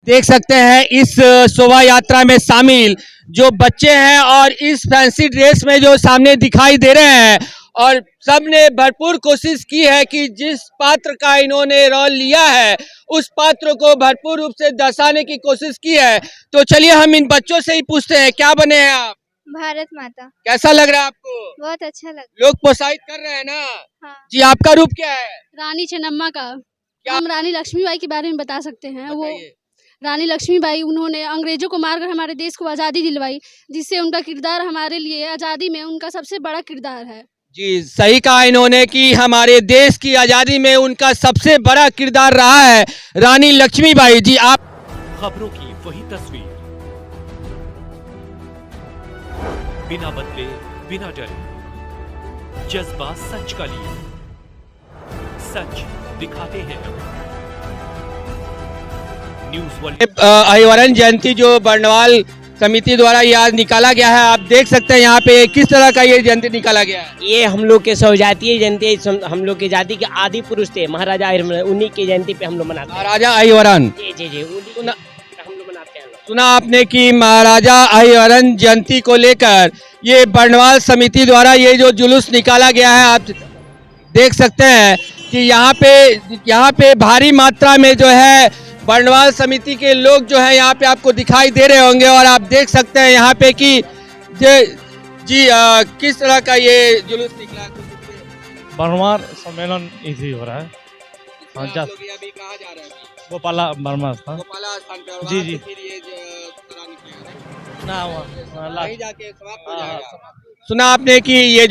देख सकते हैं इस शोभा यात्रा में शामिल जो बच्चे हैं और इस फैंसी ड्रेस में जो सामने दिखाई दे रहे हैं और सबने भरपूर कोशिश की है कि जिस पात्र का इन्होंने रोल लिया है उस पात्र को भरपूर रूप से दर्शाने की कोशिश की है। तो चलिए हम इन बच्चों से ही पूछते हैं, क्या बने हैं आप? भारत माता। कैसा लग रहा है आपको? बहुत अच्छा लग लोग प्रोत्साहित कर रहे हैं ना? हाँ। जी, आपका रूप क्या है? रानी चेन्नम्मा का। क्या? हम रानी लक्ष्मीबाई के बारे में बता सकते हैं। वो बताइए। रानी लक्ष्मीबाई, उन्होंने अंग्रेजों को मारकर हमारे देश को आज़ादी दिलवाई, जिससे उनका किरदार हमारे लिए आज़ादी में उनका सबसे बड़ा किरदार है। जी, सही कहा इन्होंने कि हमारे देश की आज़ादी में उनका सबसे बड़ा किरदार रहा है रानी लक्ष्मीबाई। जी, आप खबरों की वही तस्वीर, बिना बदले बिना डरे, जज्बा सच का लिए, सच दिखाते हैं। News world. अहिवरन जयंती जो बर्नवाल समिति द्वारा ये आज निकाला गया है, आप देख सकते हैं यहाँ पे किस तरह का ये जयंती निकाला गया है। ये हम लोग के स्वजातीय जयंती, हम लोग के जाति के आदि पुरुष थे महाराजा अहिवरन, उन्हीं की जयंती पे हम लोग मनाते हैं। महाराजा अहिवरन, जी हम लोग मनाते हैं। सुना आपने कि महाराजा अहिवरन जयंती को लेकर ये बर्नवाल समिति द्वारा ये जो जुलूस निकाला गया है, आप देख सकते हैं कि यहाँ पे भारी मात्रा में जो है बर्नवाल समिति के लोग जो है यहाँ पे आपको दिखाई दे रहे होंगे और आप देख सकते हैं यहाँ पे कि जी किस तरह का ये जुलूस निकला। बर्नवाल सम्मेलन इसी हो रहा है। हाँ, अभी कहाँ जा रहे हैं? गोपाला बर्मा स्थान। गोपाला स्थान पे। और जी वहाँ जी। से फिर ये कराने ना वहीं जाके समाप्त हो जाएगा। सुना आपने कि ये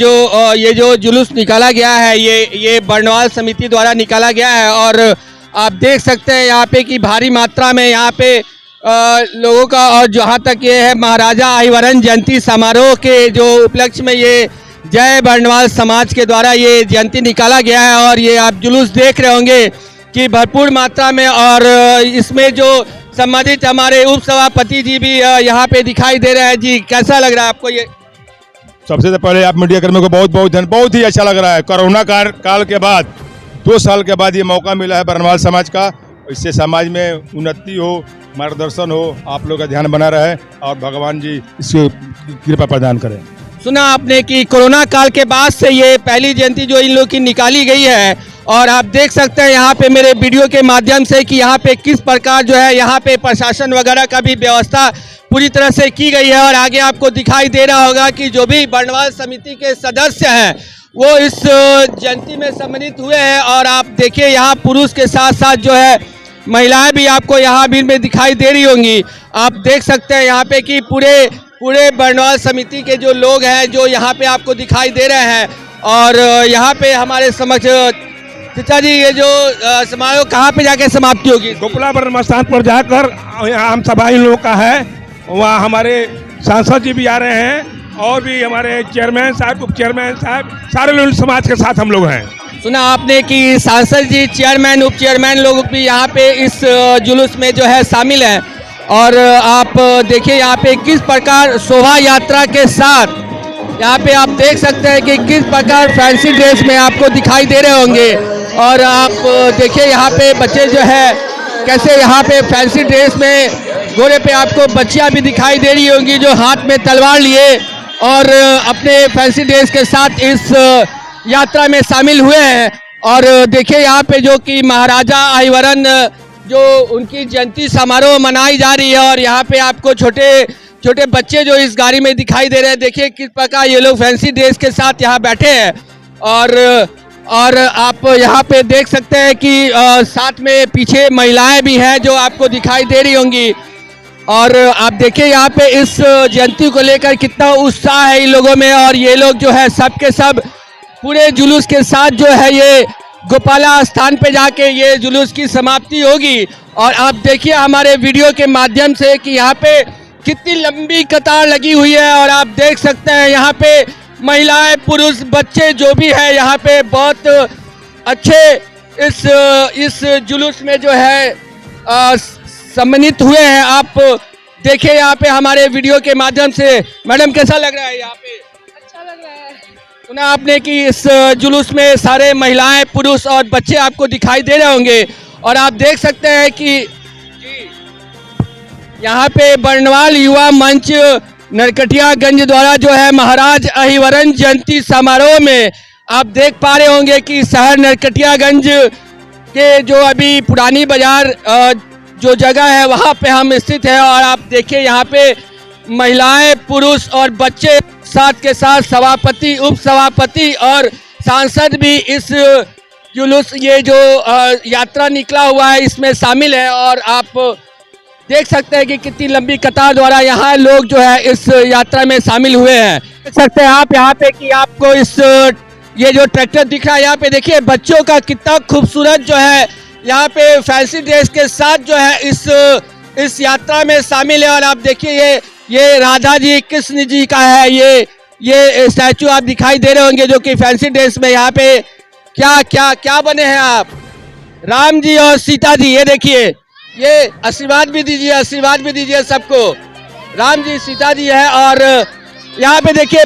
जो जुलूस निकाला गया है ये बर्नवाल समिति द्वारा निकाला गया है और आप देख सकते हैं यहाँ पे कि भारी मात्रा में यहाँ पे लोगों का, और जहाँ तक ये है महाराजा अहिवरन जयंती समारोह के जो उपलक्ष्य में ये जय बर्नवाल समाज के द्वारा ये जयंती निकाला गया है और ये आप जुलूस देख रहे होंगे कि भरपूर मात्रा में, और इसमें जो संबंधित हमारे उप सभापति जी भी यहाँ पे दिखाई दे रहे हैं। जी, कैसा लग रहा है आपको ये? सबसे पहले आप मीडिया कर्मियों को बहुत ही अच्छा लग रहा है। कोरोना काल के बाद 2 साल के बाद ये मौका मिला है बर्नवाल समाज का, इससे समाज में उन्नति हो, मार्गदर्शन हो, आप लोग का ध्यान बना रहे और भगवान जी इसको कृपा प्रदान करें। सुना आपने कि कोरोना काल के बाद से ये पहली जयंती जो इन लोग की निकाली गई है और आप देख सकते हैं यहाँ पे मेरे वीडियो के माध्यम से कि यहाँ पे किस प्रकार जो है यहाँ पे प्रशासन वगैरह का भी व्यवस्था पूरी तरह से की गई है और आगे आपको दिखाई दे रहा होगा कि जो भी बर्नवाल समिति के सदस्य हैं वो इस जयंती में सम्मानित हुए हैं और आप देखिए यहाँ पुरुष के साथ साथ जो है महिलाएं भी आपको यहाँ भीड़ में दिखाई दे रही होंगी। आप देख सकते हैं यहाँ पे कि पूरे बर्नवाल समिति के जो लोग हैं जो यहाँ पे आपको दिखाई दे रहे हैं और यहाँ पे हमारे समक्ष चाचा जी ये जो समारोह कहाँ पे जाके समाप्ति होगी? गोपाला बर्मा स्थान पर जाकर हम सभा इन लोगों का है, वहाँ हमारे सांसद जी भी आ रहे हैं और भी हमारे चेयरमैन साहब, उप चेयरमैन साहब, सारे लोग समाज के साथ हम लोग हैं। सुना आपने कि सांसद जी, चेयरमैन, उप चेयरमैन लोग भी यहाँ पे इस जुलूस में जो है शामिल हैं और आप देखिए यहाँ पे किस प्रकार शोभा यात्रा के साथ यहाँ पे आप देख सकते हैं कि किस प्रकार फैंसी ड्रेस में आपको दिखाई दे रहे होंगे और आप देखिए यहाँ पे बच्चे जो है कैसे यहाँ पे फैंसी ड्रेस में घोड़े पे आपको बच्चियाँ भी दिखाई दे रही होंगी जो हाथ में तलवार लिए और अपने फैंसी ड्रेस के साथ इस यात्रा में शामिल हुए हैं। और देखिए यहाँ पे जो कि महाराजा अहिवरन जो उनकी जयंती समारोह मनाई जा रही है और यहाँ पे आपको छोटे बच्चे जो इस गाड़ी में दिखाई दे रहे हैं। देखिए किस प्रकार ये लोग फैंसी ड्रेस के साथ यहाँ बैठे हैं और आप यहाँ पे देख सकते हैं कि साथ में पीछे महिलाएं भी हैं जो आपको दिखाई दे रही होंगी और आप देखिए यहाँ पे इस जयंती को लेकर कितना उत्साह है इन लोगों में और ये लोग जो है सब के सब पूरे जुलूस के साथ जो है ये गोपाला स्थान पे जाके ये जुलूस की समाप्ति होगी। और आप देखिए हमारे वीडियो के माध्यम से कि यहाँ पे कितनी लंबी कतार लगी हुई है और आप देख सकते हैं यहाँ पे महिलाएं, पुरुष, बच्चे जो भी है यहाँ पे बहुत अच्छे इस जुलूस में जो है सम्मानित हुए हैं। आप देखिए यहाँ पे हमारे वीडियो के माध्यम से। मैडम कैसा लग रहा है यहाँ पे? अच्छा लग रहा है। सुना आपने कि इस जुलूस में सारे महिलाएं, पुरुष और बच्चे आपको दिखाई दे रहे होंगे और आप देख सकते हैं कि यहाँ पे बरनवाल युवा मंच नरकटियागंज द्वारा जो है महाराज अहिवरन जयंती समारोह में आप देख पा रहे होंगे कि शहर नरकटियागंज के जो अभी पुरानी बाजार जो जगह है वहाँ पे हम स्थित है और आप देखिए यहाँ पे महिलाएं पुरुष और बच्चे साथ के साथ सभापति उप सभापति और सांसद भी इस जुलूस ये जो यात्रा निकला हुआ है इसमें शामिल है और आप देख सकते हैं कि कितनी लंबी कतार द्वारा यहाँ लोग जो है इस यात्रा में शामिल हुए हैं। देख सकते हैं आप यहाँ पे कि आपको इस ये जो ट्रैक्टर दिख रहा है यहाँ पे देखिए बच्चों का कितना खूबसूरत जो है यहाँ पे फैंसी ड्रेस के साथ जो है इस यात्रा में शामिल है और आप देखिए ये राधा जी कृष्ण जी का है ये स्टैचू आप दिखाई दे रहे होंगे जो कि फैंसी ड्रेस में यहाँ पे क्या बने हैं आप राम जी और सीता जी। ये देखिए ये आशीर्वाद भी दीजिए सबको। राम जी सीता जी है और यहाँ पे देखिए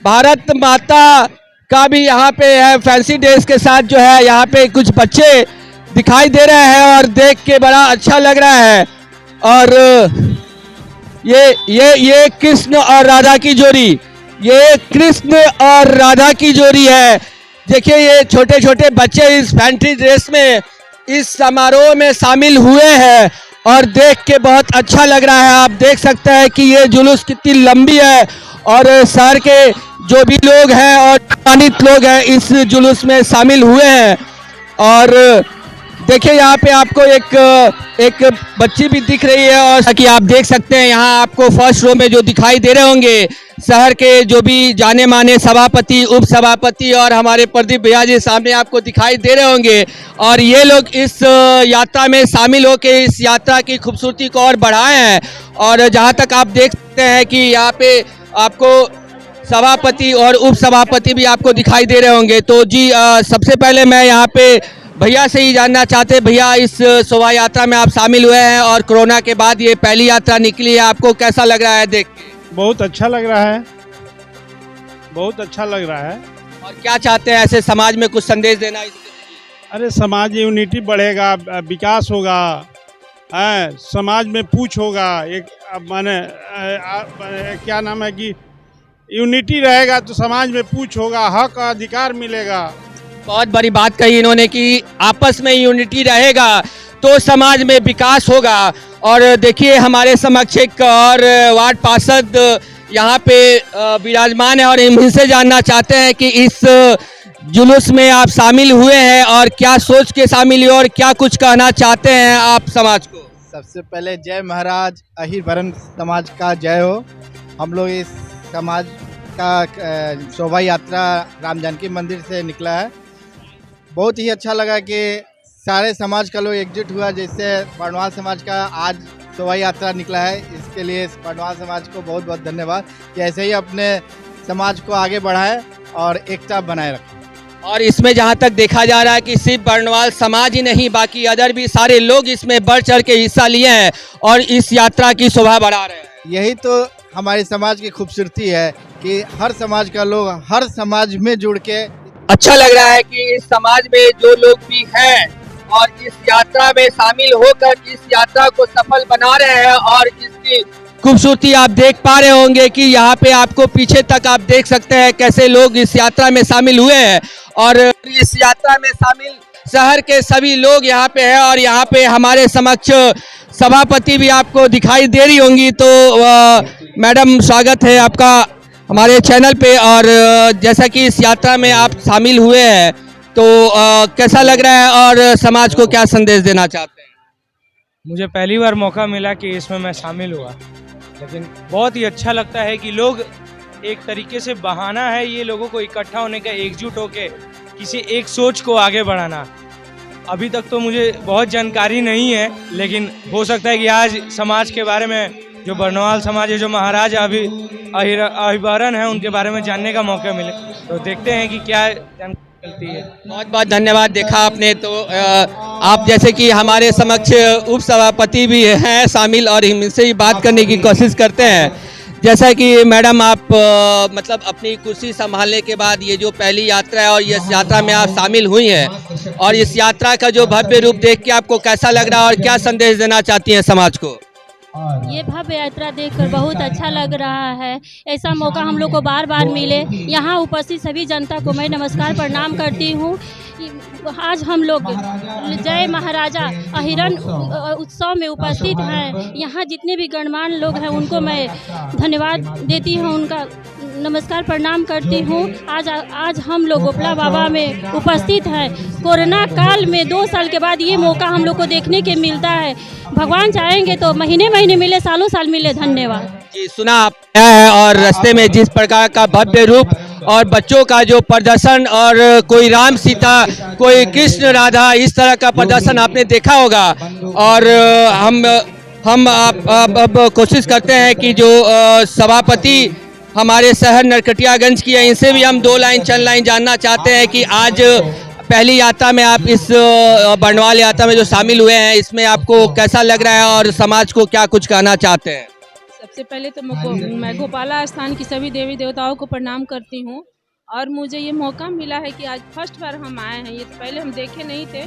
भारत माता का भी यहाँ पे है फैंसी ड्रेस के साथ जो है यहाँ पे कुछ बच्चे दिखाई दे रहे हैं और देख के बड़ा अच्छा लग रहा है। और ये कृष्ण और राधा की जोड़ी है। देखिए ये छोटे छोटे बच्चे इस फैंसी ड्रेस में इस समारोह में शामिल हुए हैं और देख के बहुत अच्छा लग रहा है। आप देख सकते हैं कि ये जुलूस कितनी लंबी है और शहर के जो भी लोग हैं और सम्मानित लोग हैं इस जुलूस में शामिल हुए हैं। और देखिए यहाँ पे आपको एक बच्ची भी दिख रही है और कि आप देख सकते हैं यहाँ आपको फर्स्ट रो में जो दिखाई दे रहे होंगे शहर के जो भी जाने माने सभापति उप सभापति और हमारे प्रदीप भैया जी सामने आपको दिखाई दे रहे होंगे और ये लोग इस यात्रा में शामिल होकर इस यात्रा की खूबसूरती को और बढ़ाए हैं। और जहाँ तक आप देख सकते हैं कि यहाँ पे आपको सभापति और उप सभापति भी आपको दिखाई दे रहे होंगे। तो जी सबसे पहले मैं यहाँ पे भैया से ही जानना चाहते भैया इस शोभा यात्रा में आप शामिल हुए हैं और कोरोना के बाद ये पहली यात्रा निकली है, आपको कैसा लग रहा है देख के? बहुत अच्छा लग रहा है, बहुत अच्छा लग रहा है। और क्या चाहते हैं ऐसे समाज में कुछ संदेश देना? अरे समाज यूनिटी बढ़ेगा, विकास होगा, समाज में पूछ होगा, एक माने क्या नाम है कि यूनिटी रहेगा तो समाज में पूछ होगा, हक अधिकार मिलेगा। बहुत बड़ी बात कही इन्होंने कि आपस में यूनिटी रहेगा तो समाज में विकास होगा। और देखिए हमारे समक्ष एक और वार्ड पार्षद यहाँ पे विराजमान है और इनसे जानना चाहते हैं कि इस जुलूस में आप शामिल हुए हैं और क्या सोच के शामिल हुए और क्या कुछ कहना चाहते हैं आप समाज को? सबसे पहले जय महाराज अहिवरन समाज का जय हो। हम लोग इस समाज का शोभा यात्रा राम जानकी मंदिर से निकला है। बहुत ही अच्छा लगा कि सारे समाज का लोग एकजुट हुआ, जिससे बरनवाल समाज का आज शोभा यात्रा निकला है। इसके लिए बरनवाल समाज को बहुत बहुत धन्यवाद कि ऐसे ही अपने समाज को आगे बढ़ाए और एकता बनाए रखें। और इसमें जहां तक देखा जा रहा है कि सिर्फ बरनवाल समाज ही नहीं बाकी अदर भी सारे लोग इसमें बढ़ चढ़ के हिस्सा लिए हैं और इस यात्रा की शोभा बढ़ा रहे हैं। यही तो हमारे समाज की खूबसूरती है कि हर समाज का लोग हर समाज में जुड़ के अच्छा लग रहा है कि इस समाज में जो लोग भी हैं और इस यात्रा में शामिल होकर इस यात्रा को सफल बना रहे हैं। और इसकी खूबसूरती आप देख पा रहे होंगे कि यहाँ पे आपको पीछे तक आप देख सकते हैं कैसे लोग इस यात्रा में शामिल हुए हैं और इस यात्रा में शामिल शहर के सभी लोग यहाँ पे हैं। और यहाँ पे हमारे समक्ष सभापति भी आपको दिखाई दे रही होंगी। तो मैडम स्वागत है आपका हमारे चैनल पे। और जैसा कि इस यात्रा में आप शामिल हुए हैं तो कैसा लग रहा है और समाज को क्या संदेश देना चाहते हैं? मुझे पहली बार मौका मिला कि इसमें मैं शामिल हुआ, लेकिन बहुत ही अच्छा लगता है कि लोग एक तरीके से बहाना है ये लोगों को इकट्ठा होने का, एकजुट होके किसी एक सोच को आगे बढ़ाना। अभी तक तो मुझे बहुत जानकारी नहीं है, लेकिन हो सकता है कि आज समाज के बारे में जो बरनवाल समाज है, जो महाराज अहिवरन है, उनके बारे में जानने का मौका मिले। तो देखते हैं कि क्या जानकारी मिलती है। बहुत बहुत धन्यवाद। देखा आपने तो आप जैसे कि हमारे समक्ष उप सभापति भी हैं शामिल और इनसे ही बात करने की कोशिश करते हैं। जैसा कि मैडम आप मतलब अपनी कुर्सी संभालने के बाद ये जो पहली यात्रा है और इस यात्रा में आप शामिल हुई हैं और इस यात्रा का जो भव्य रूप देख के आपको कैसा लग रहा है और क्या संदेश देना चाहती हैं समाज को? ये भव्य यात्रा देखकर बहुत अच्छा लग रहा है। ऐसा मौका हम लोग को बार बार मिले। यहाँ उपस्थित सभी जनता को मैं नमस्कार प्रणाम करती हूँ। आज हम लोग जय महाराजा अहिरन उत्सव में उपस्थित हैं। यहाँ जितने भी गणमान्य लोग हैं उनको मैं धन्यवाद देती हूँ, उनका नमस्कार प्रणाम करती हूँ। आज हम लोग गोपला बाबा में उपस्थित हैं। कोरोना काल में 2 साल के बाद ये मौका हम लोग को देखने के मिलता है। भगवान चाहेंगे तो महीने महीने मिले, सालों साल मिले। धन्यवाद जी। सुना आपने है और रास्ते में जिस प्रकार का भव्य रूप और बच्चों का जो प्रदर्शन और कोई राम सीता, कोई कृष्ण राधा, इस तरह का प्रदर्शन आपने देखा होगा। और हम अब कोशिश करते हैं कि जो सभापति हमारे शहर नरकटियागंज की है, इनसे भी हम 2 लाइन चंद लाइन जानना चाहते हैं कि आज पहली यात्रा में आप इस बरनवाल यात्रा में जो शामिल हुए हैं, इसमें आपको कैसा लग रहा है और समाज को क्या कुछ कहना चाहते हैं? सबसे पहले तो मैं गोपाला स्थान की सभी देवी देवताओं को प्रणाम करती हूँ और मुझे ये मौका मिला है कि आज फर्स्ट बार हम आए हैं। ये तो पहले हम देखे नहीं थे,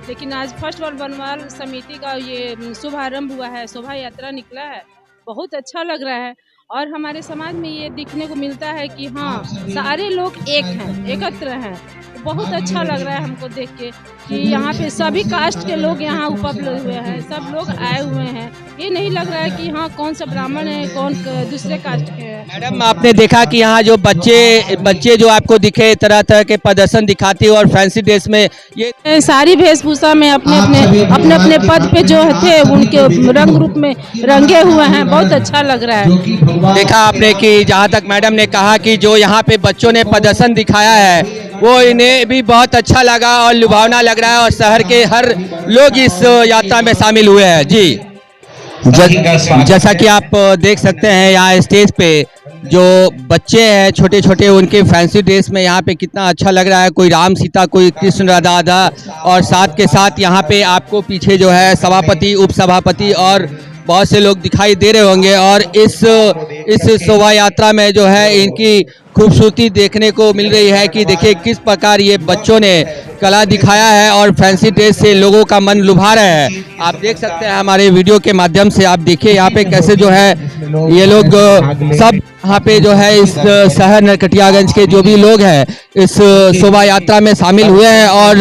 लेकिन आज फर्स्ट बार बनवाल समिति का ये शुभारंभ हुआ है, शोभा यात्रा निकला है। बहुत अच्छा लग रहा है और हमारे समाज में ये दिखने को मिलता है कि हाँ, सारे लोग एक हैं, एकत्र हैं। बहुत अच्छा लग रहा है हमको देख के कि यहाँ पे सभी कास्ट के लोग यहाँ उपलब्ध हुए हैं, सब लोग आए हुए हैं। ये नहीं लग रहा है कि हाँ कौन सा ब्राह्मण है, कौन दूसरे कास्ट के है। मैडम, आपने देखा कि यहाँ जो बच्चे जो आपको दिखे तरह तरह के प्रदर्शन दिखाते और फैंसी ड्रेस में, ये सारी वेशभूषा में अपने पद पे जो थे उनके रंग रूप में रंगे हुए हैं। बहुत अच्छा लग रहा है। देखा आपने कि जहाँ तक मैडम ने कहा कि जो यहाँ पे बच्चों ने प्रदर्शन दिखाया है वो इन्हें भी बहुत अच्छा लगा और लुभावना लग रहा है और शहर के हर लोग इस यात्रा में शामिल हुए हैं। जी, जैसा कि आप देख सकते हैं यहाँ स्टेज पे जो बच्चे हैं छोटे छोटे, उनके फैंसी ड्रेस में यहाँ पे कितना अच्छा लग रहा है। कोई राम सीता, कोई कृष्ण राधा, और साथ के साथ यहाँ पे आपको पीछे जो है सभापति, उप सभापति और बहुत से लोग दिखाई दे रहे होंगे। और इस शोभा यात्रा में जो है इनकी खूबसूरती देखने को मिल रही है कि देखिए किस प्रकार ये बच्चों ने कला दिखाया है और फैंसी ड्रेस से लोगों का मन लुभा रहे हैं। आप देख सकते हैं हमारे वीडियो के माध्यम से, आप देखिए यहाँ पे कैसे जो है ये लोग सब यहाँ पे जो है इस शहर नरकटियागंज के जो भी लोग हैं इस शोभा यात्रा में शामिल हुए हैं और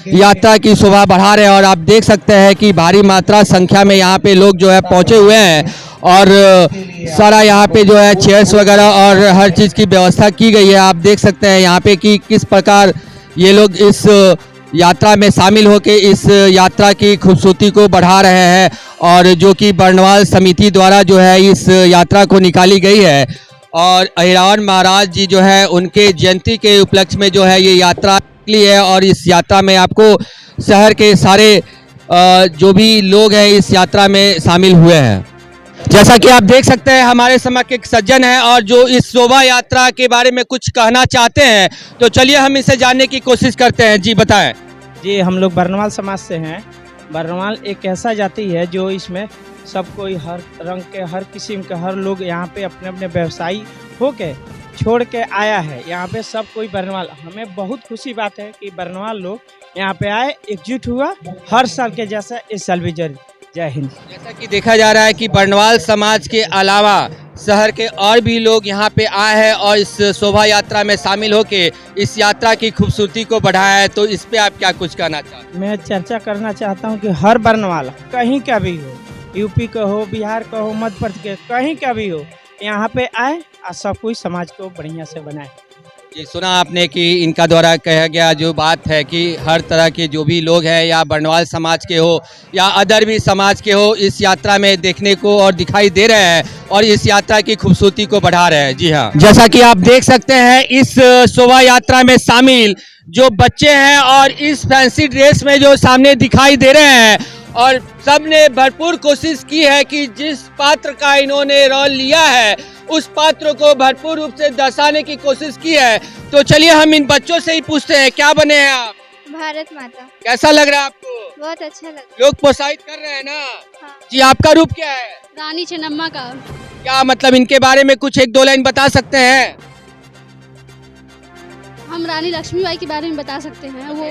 यात्रा की शोभा बढ़ा रहे हैं। और आप देख सकते हैं कि भारी मात्रा संख्या में यहाँ पे लोग जो है पहुँचे हुए हैं और सारा यहाँ पे जो है चेयर्स वगैरह और हर चीज़ की व्यवस्था की गई है। आप देख सकते हैं यहाँ पे कि किस प्रकार ये लोग इस यात्रा में शामिल होकर इस यात्रा की खूबसूरती को बढ़ा रहे हैं और जो कि बरनवाल समिति द्वारा जो है इस यात्रा को निकाली गई है। और अहिरावण महाराज जी जो है उनके जयंती के उपलक्ष्य में जो है ये यात्रा निकली है और इस यात्रा में आपको शहर के सारे जो भी लोग हैं इस यात्रा में शामिल हुए हैं। जैसा कि आप देख सकते हैं हमारे समक्ष एक सज्जन है और जो इस शोभा यात्रा के बारे में कुछ कहना चाहते हैं, तो चलिए हम इसे जानने की कोशिश करते हैं। जी बताएं। जी, हम लोग बरनवाल समाज से हैं। बरनवाल एक ऐसा जाति है जो इसमें सब कोई हर रंग के, हर किस्म के, हर लोग यहाँ पे अपने अपने व्यवसायी होके छोड़ के आया है। यहाँ पे सब कोई बरनवाल, हमें बहुत खुशी बात है कि बरनवाल लोग यहाँ पे आए, एकजुट हुआ हर साल के जैसा इस साल भी जरूर। जय हिंद। जैसा कि देखा जा रहा है कि बरनवाल समाज के अलावा शहर के और भी लोग यहाँ पे आए हैं और इस शोभा यात्रा में शामिल होकर इस यात्रा की खूबसूरती को बढ़ाया है। तो इस पे आप क्या कुछ कहना चाहते हैं? मैं चर्चा करना चाहता हूँ कि हर बरनवाल कहीं का भी हो, यूपी का हो, बिहार का हो, मध्य प्रदेश के कहीं का भी हो, यहाँ पे आए और सब कोई समाज को बढ़िया से बनाए। ये सुना आपने कि इनका द्वारा कहा गया जो बात है कि हर तरह के जो भी लोग हैं या बरनवाल समाज के हो या अदर भी समाज के हो, इस यात्रा में देखने को और दिखाई दे रहे हैं और इस यात्रा की खूबसूरती को बढ़ा रहे हैं। जी हाँ, जैसा कि आप देख सकते हैं इस शोभा यात्रा में शामिल जो बच्चे हैं और इस फैंसी ड्रेस में जो सामने दिखाई दे रहे हैं और सब ने भरपूर कोशिश की है कि जिस पात्र का इन्होंने रोल लिया है उस पात्र को भरपूर रूप से दर्शाने की कोशिश की है। तो चलिए हम इन बच्चों से ही पूछते हैं, क्या बने हैं आप? भारत माता। कैसा लग रहा है आपको? बहुत अच्छा लगा। लोग प्रोत्साहित कर रहे हैं ना? हाँ। जी, आपका रूप क्या है? रानी चेन्नम्मा का। क्या मतलब इनके बारे में कुछ 1-2 लाइन बता सकते हैं? हम रानी लक्ष्मीबाई के बारे में बता सकते हैं। वो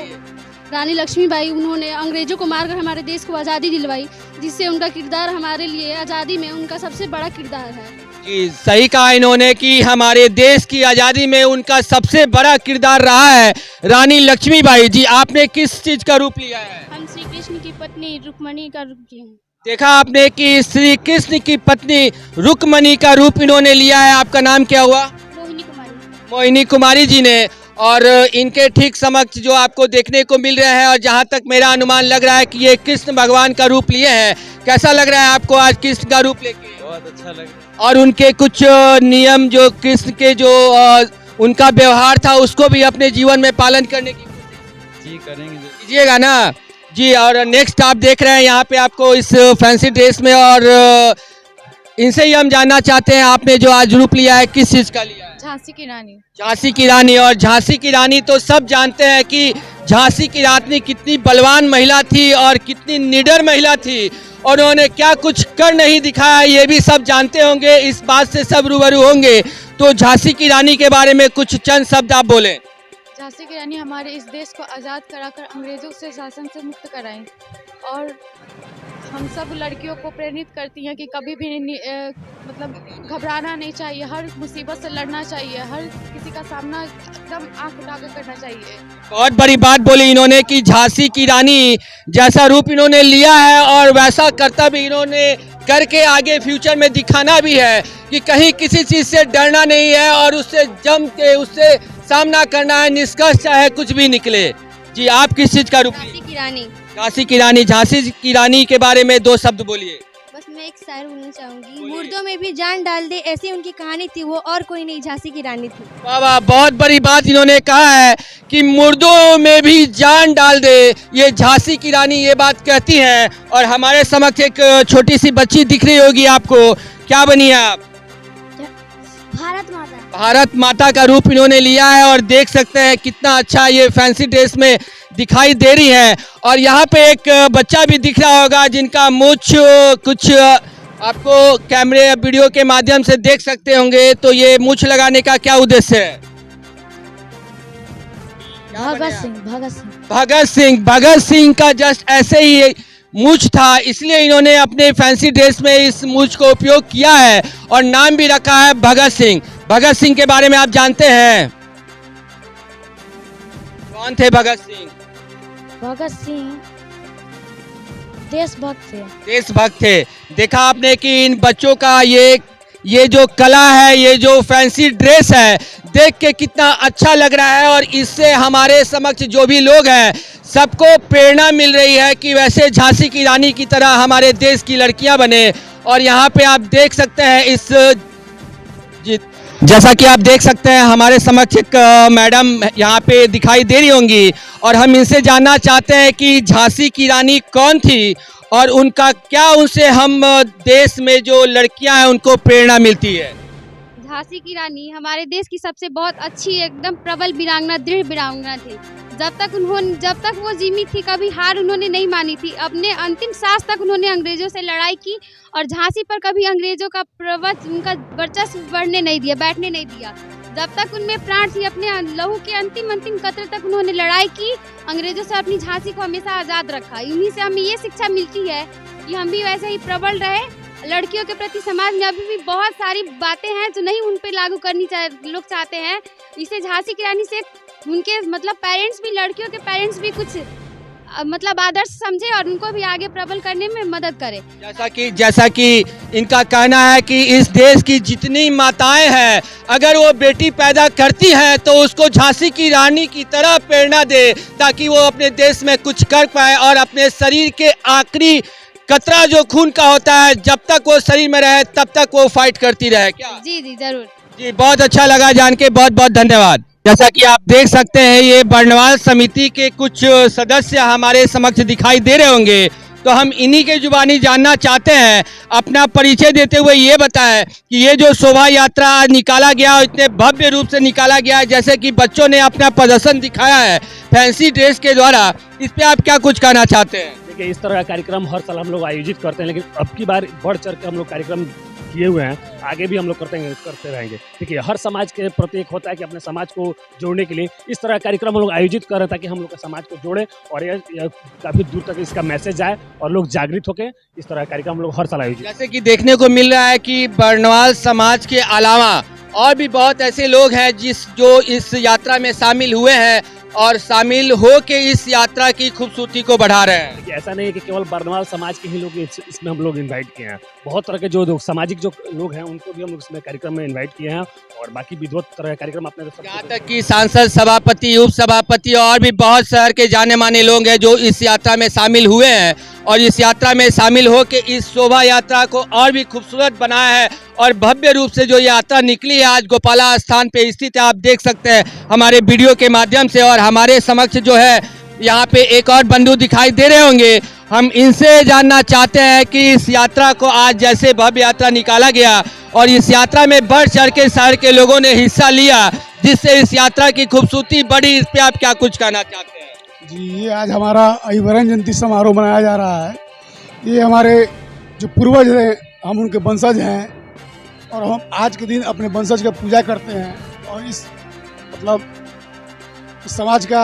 रानी लक्ष्मीबाई, उन्होंने अंग्रेजों को मारकर हमारे देश को आज़ादी दिलवाई, जिससे उनका किरदार हमारे लिए आज़ादी में उनका सबसे बड़ा किरदार है। जी सही कहा इन्होंने कि हमारे देश की आज़ादी में उनका सबसे बड़ा किरदार रहा है रानी लक्ष्मीबाई। जी आपने किस चीज़ का रूप लिया है? हम श्री कृष्ण की पत्नी रुक्मणी का रूप लिए हैं। देखा आपने कि श्री कृष्ण की पत्नी रुक्मणी का रूप इन्होंने लिया है। आपका नाम क्या हुआ? मोहिनी कुमारी। मोहिनी कुमारी जी ने। और इनके ठीक समक्ष जो आपको देखने को मिल रहा है, और जहाँ तक मेरा अनुमान लग रहा है कि ये कृष्ण भगवान का रूप लिए हैं। कैसा लग रहा है आपको आज कृष्ण का रूप लेके? बहुत अच्छा लग रहा है। और उनके कुछ नियम जो कृष्ण के जो उनका व्यवहार था उसको भी अपने जीवन में पालन करने की जी करेंगे, कीजिएगा ना जी। और नेक्स्ट आप देख रहे हैं यहाँ पे आपको इस फैंसी ड्रेस में, और इनसे ही हम जानना चाहते हैं आपने जो आज रूप लिया है किस चीज़ का लिया है? झांसी की रानी। झांसी की रानी। और झांसी की रानी तो सब जानते हैं कि झांसी की रानी कितनी बलवान महिला थी और कितनी निडर महिला थी, और उन्होंने क्या कुछ कर नहीं दिखाया ये भी सब जानते होंगे। इस बात से सब रूबरू होंगे। तो झांसी की रानी के बारे में कुछ चंद शब्द आप बोलें। झांसी की रानी हमारे इस देश को आज़ाद कराकर अंग्रेजों से शासन से मुक्त कराई, और हम सब लड़कियों को प्रेरित करती हैं कि कभी भी मतलब घबराना नहीं चाहिए, हर मुसीबत से लड़ना चाहिए, हर किसी का सामना एकदम आंख उठाकर करना चाहिए। बहुत बड़ी बात बोली इन्होंने कि झांसी की रानी जैसा रूप इन्होंने लिया है और वैसा कर्तव्य इन्होंने करके आगे फ्यूचर में दिखाना भी है कि कहीं किसी चीज़ से डरना नहीं है और उससे जम के उससे सामना करना है, निष्कर्ष चाहे कुछ भी निकले। जी आप किस चीज़ का रूप? झांसी की रानी। झांसी की रानी। झांसी की रानी के बारे में 2 शब्द बोलिए। बस मैं एक शायर बोलना चाहूंगी, मुर्दों में भी जान डाल दे, ऐसी उनकी कहानी थी, वो और कोई नहीं, झांसी की रानी थी। वाह वाह, बहुत बड़ी बात इन्होंने कहा है कि मुर्दों में भी जान डाल दे, ये झांसी की रानी ये बात कहती हैं। और हमारे समक्ष एक छोटी सी बच्ची दिख रही होगी आपको, क्या बनी है आप? भारत माता। भारत माता का रूप इन्होंने लिया है, और देख सकते हैं कितना अच्छा ये फैंसी ड्रेस में दिखाई दे रही है। और यहाँ पे एक बच्चा भी दिख रहा होगा जिनका मूंछ कुछ आपको कैमरे या वीडियो के माध्यम से देख सकते होंगे। तो ये मूंछ लगाने का क्या उद्देश्य है? भगत सिंह का जस्ट ऐसे ही मूंछ था, इसलिए इन्होंने अपने फैंसी ड्रेस में इस मूंछ को उपयोग किया है और नाम भी रखा है भगत सिंह। भगत सिंह के बारे में आप जानते हैं? कौन थे भगत सिंह? भगत सिंह देशभक्त थे। देशभक्त थे। देखा आपने कि इन बच्चों का ये जो कला है, ये जो फैंसी ड्रेस है, देख के कितना अच्छा लग रहा है। और इससे हमारे समक्ष जो भी लोग हैं सबको प्रेरणा मिल रही है कि वैसे झांसी की रानी की तरह हमारे देश की लड़कियां बने। और यहाँ पे आप देख सकते हैं जैसा कि आप देख सकते हैं हमारे समक्ष एक मैडम यहाँ पे दिखाई दे रही होंगी, और हम इनसे जानना चाहते हैं कि झांसी की रानी कौन थी और उनका क्या, उनसे हम देश में जो लड़कियां हैं उनको प्रेरणा मिलती है। झांसी की रानी हमारे देश की सबसे बहुत अच्छी एकदम प्रबल वीरांगना, दृढ़ वीरांगना थी। जब तक वो जीवित थी कभी हार उन्होंने नहीं मानी थी। अपने अंतिम सांस तक उन्होंने अंग्रेजों से लड़ाई की, और झांसी पर कभी अंग्रेजों का उनका वर्चस्व बढ़ने नहीं दिया, बैठने नहीं दिया। जब तक उनमें प्राण थी, अपने लहू के अंतिम कतरे तक उन्होंने लड़ाई की, अंग्रेजों से अपनी झांसी को हमेशा आज़ाद रखा। इन्हीं से हमें ये शिक्षा मिलती है कि हम भी वैसे ही प्रबल रहे। लड़कियों के प्रति समाज में अभी भी बहुत सारी बातें हैं जो नहीं उन पे लागू करनी लोग चाहते हैं। इसे झांसी की रानी से उनके मतलब पेरेंट्स भी, लड़कियों के पेरेंट्स भी कुछ मतलब आदर्श समझे और उनको भी आगे प्रबल करने में मदद करे। जैसा कि इनका कहना है कि इस देश की जितनी माताएं हैं, अगर वो बेटी पैदा करती हैं तो उसको झांसी की रानी की तरह प्रेरणा दे, ताकि वो अपने देश में कुछ कर पाए और अपने शरीर के आखिरी कतरा जो खून का होता है, जब तक वो शरीर में रहे तब तक वो फाइट करती रहे। क्या? जी जी जरूर जी, बहुत अच्छा लगा जान के, बहुत बहुत धन्यवाद। जैसा कि आप देख सकते हैं ये बर्नवाल समिति के कुछ सदस्य हमारे समक्ष दिखाई दे रहे होंगे, तो हम इन्हीं के जुबानी जानना चाहते हैं। अपना परिचय देते हुए ये बताएं कि ये जो शोभा यात्रा आज निकाला गया और इतने भव्य रूप से निकाला गया है, जैसे कि बच्चों ने अपना प्रदर्शन दिखाया है फैंसी ड्रेस के द्वारा, इस पे आप क्या कुछ कहना चाहते हैं? देखिए, इस तरह का कार्यक्रम हर साल हम लोग आयोजित करते हैं, लेकिन अब की बार बढ़ चढ़ के हम लोग कार्यक्रम किए हुए हैं, आगे भी हम लोग करते रहेंगे। देखिए, हर समाज के प्रति एक होता है कि अपने समाज को जोड़ने के लिए इस तरह का कार्यक्रम हम लोग आयोजित कर रहे हैं ताकि हम लोग का समाज को जोड़े और ये काफ़ी दूर तक इसका मैसेज जाए और लोग जागृत होकर इस तरह का कार्यक्रम हम लोग हर साल आयोजित। जैसे कि देखने को मिल रहा है कि बर्नवाल समाज के अलावा और भी बहुत ऐसे लोग हैं जो इस यात्रा में शामिल हुए हैं और शामिल हो के इस यात्रा की खूबसूरती को बढ़ा रहे हैं। ऐसा नहीं है कि केवल बर्नवाल समाज के ही लोग इसमें हम लोग इनवाइट किए हैं, बहुत तरह के जो सामाजिक जो लोग हैं उनको भी हम लोग इसमें कार्यक्रम में इनवाइट किए हैं और बाकी भी बहुत तरह के कार्यक्रम अपने यहाँ तक कि सांसद, सभापति, उप सभापति और भी बहुत शहर के जाने माने लोग हैं जो इस यात्रा में शामिल हुए हैं और इस यात्रा में शामिल हो के इस शोभा यात्रा को और भी खूबसूरत बनाया है और भव्य रूप से जो यात्रा निकली है आज गोपाला स्थान पे स्थित है, आप देख सकते हैं हमारे वीडियो के माध्यम से। और हमारे समक्ष जो है यहाँ पे एक और बंधु दिखाई दे रहे होंगे, हम इनसे जानना चाहते हैं कि इस यात्रा को आज जैसे भव्य यात्रा निकाला गया और इस यात्रा में बढ़ चढ़ के शहर के लोगों ने हिस्सा लिया जिससे इस यात्रा की खूबसूरती बढ़ी, इस पे आप क्या कुछ कहना चाहते हैं? जी, ये आज हमारा अहिवरन जयंती समारोह मनाया जा रहा है। ये हमारे जो पूर्वज हैं, हम उनके वंशज हैं और हम आज के दिन अपने वंशज का पूजा करते हैं और इस समाज का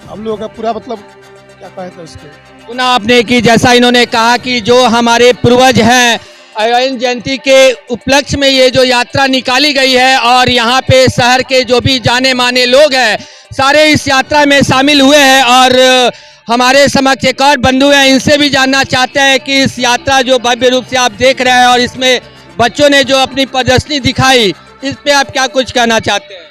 हम लोगों का पूरा क्या कहते हैं उसको सुना आपने कि जैसा इन्होंने कहा कि जो हमारे पूर्वज हैं अहिवरन जयंती के उपलक्ष्य में ये जो यात्रा निकाली गई है और यहाँ पे शहर के जो भी जाने माने लोग हैं सारे इस यात्रा में शामिल हुए हैं और हमारे समक्ष एक और बंधु हैं, इनसे भी जानना चाहते हैं कि इस यात्रा जो भव्य रूप से आप देख रहे हैं और इसमें बच्चों ने जो अपनी प्रदर्शनी दिखाई, इस पे आप क्या कुछ कहना चाहते हैं?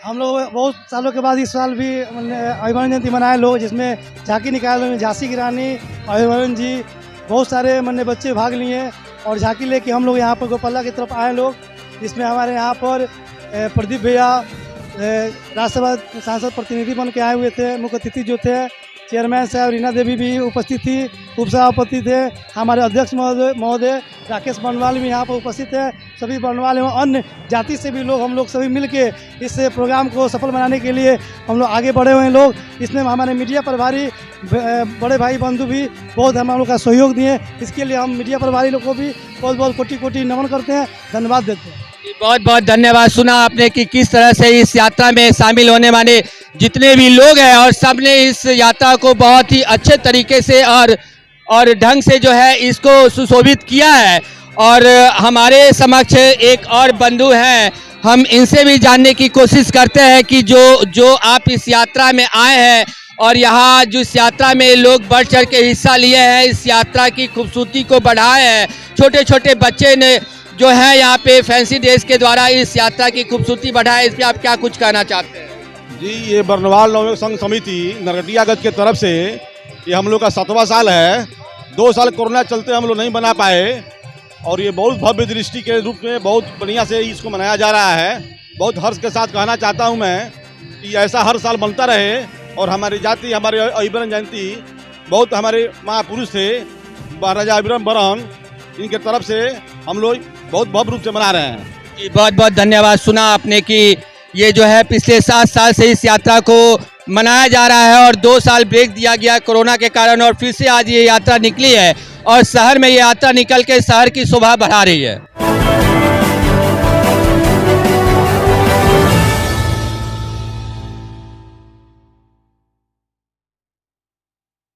हम लोग बहुत सालों के बाद इस साल भी अहिवरन जयंती मनाए लोग, जिसमें झांकी निकाले, झांसी की रानी, अहिवरन जी, बहुत सारे बच्चे भाग लिए और झांकी लेके हम लोग यहाँ पर गोपाला की तरफ आए लोग, जिसमें हमारे यहाँ पर प्रदीप भैया राज्यसभा सांसद प्रतिनिधि बन के आए हुए थे, मुख्य अतिथि जो थे चेयरमैन साहब रीना देवी भी उपस्थित थी, उपसभापति थे, हमारे अध्यक्ष महोदय राकेश बर्नवाल भी यहाँ पर उपस्थित है, सभी बर्नवाल एवं अन्य जाति से भी लोग हम लोग सभी मिलके इस प्रोग्राम को सफल बनाने के लिए हम लोग आगे बढ़े हुए हैं लोग। इसमें हमारे मीडिया प्रभारी बड़े भाई बंधु भी बहुत हम लोग का सहयोग दिए, इसके लिए हम मीडिया प्रभारी लोग को भी बहुत बहुत कोटि कोटि नमन करते हैं, धन्यवाद देते हैं। बहुत बहुत धन्यवाद। सुना आपने कि किस तरह से इस यात्रा में शामिल होने वाले जितने भी लोग हैं और सब ने इस यात्रा को बहुत ही अच्छे तरीके से और ढंग से जो है इसको सुशोभित किया है। और हमारे समक्ष एक और बंधु हैं, हम इनसे भी जानने की कोशिश करते हैं कि जो आप इस यात्रा में आए हैं और यहाँ जिस यात्रा में लोग बढ़ चढ़ के हिस्सा लिए हैं, इस यात्रा की खूबसूरती को बढ़ाए हैं, छोटे छोटे बच्चे ने जो है यहाँ पे फैंसी ड्रेस के द्वारा इस यात्रा की खूबसूरती बढ़ाए, इस पे आप क्या कुछ कहना चाहते हैं? जी, ये बर्नवाल नवयुवक संघ समिति नरकटियागंज के तरफ से ये हम लोग का 7वां साल है। 2 साल कोरोना चलते हम लोग नहीं बना पाए और ये बहुत भव्य दृष्टि के रूप में बहुत बढ़िया से इसको मनाया जा रहा है। बहुत हर्ष के साथ कहना चाहता हूँ मैं कि ऐसा हर साल बनता रहे और हमारी जाति, हमारे अहिवरन जयंती बहुत हमारे महापुरुष थे महाराजा अहिवरन बरन, इनके तरफ से हम लोग बहुत भव्य रूप से मना रहे हैं। बहुत बहुत धन्यवाद। सुना आपने कि ये जो है पिछले 7 साल से इस यात्रा को मनाया जा रहा है और 2 साल ब्रेक दिया गया कोरोना के कारण और फिर से आज ये यात्रा निकली है और शहर में ये यात्रा निकल के शहर की शोभा बढ़ा रही है।